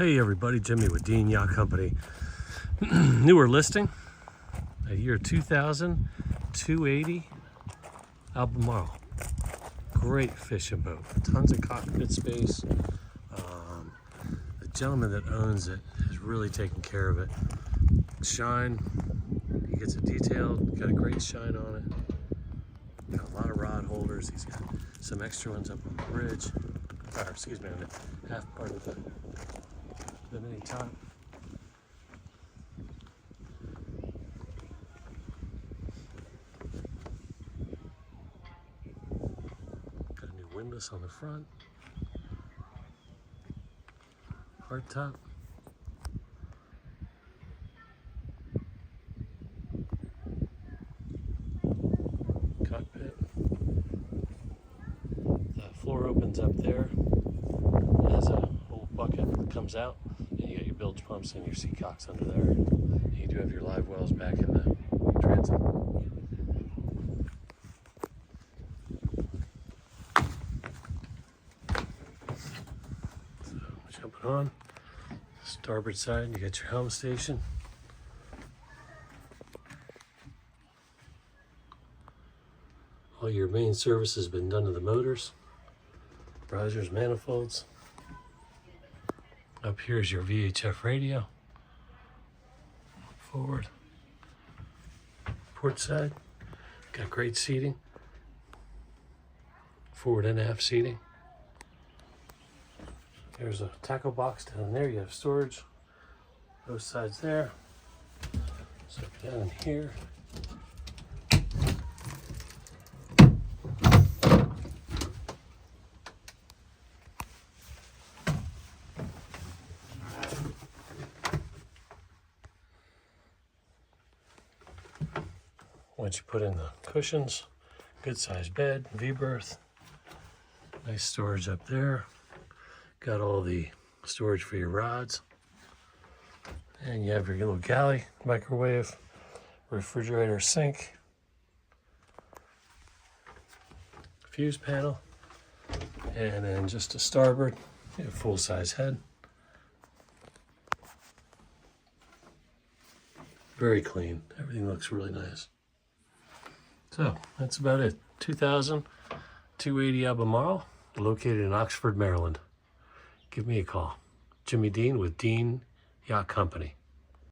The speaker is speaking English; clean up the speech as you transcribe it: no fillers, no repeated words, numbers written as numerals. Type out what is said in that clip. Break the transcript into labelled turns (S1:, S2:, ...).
S1: Hey everybody, Jimmy with Dean Yacht Company. Newer listing, a year 2000, 280 Albemarle. Great fishing boat, tons of cockpit space. The gentleman that owns it has really taken care of it. Shine, he gets it detailed, got a great shine on it. Got a lot of rod holders. He's got some extra ones up on the bridge, or excuse me, on the half part of the mini top. Got a new windlass on the front. Hard top. Cockpit. The floor opens up there. It has a little bucket that comes out. And you got your bilge pumps and your seacocks under there. And you do have your live wells back in the transom. So jumping on. Starboard side, you got your helm station. All your main service has been done to the motors, risers, manifolds. Up here is your VHF radio. Forward. Port side, got great seating. Forward and aft seating. There's a tackle box down there. You have storage. Both sides there. So down in here. Once you put in the cushions, good sized bed, V-berth, nice storage up there. Got all the storage for your rods. And you have your little galley, microwave, refrigerator, sink, fuse panel, and then just a starboard, you have full size head. Very clean, everything looks really nice. So that's about it. 2000 280 Albemarle, located in Oxford, Maryland. Give me a call. Jimmy Dean with Dean Yacht Company.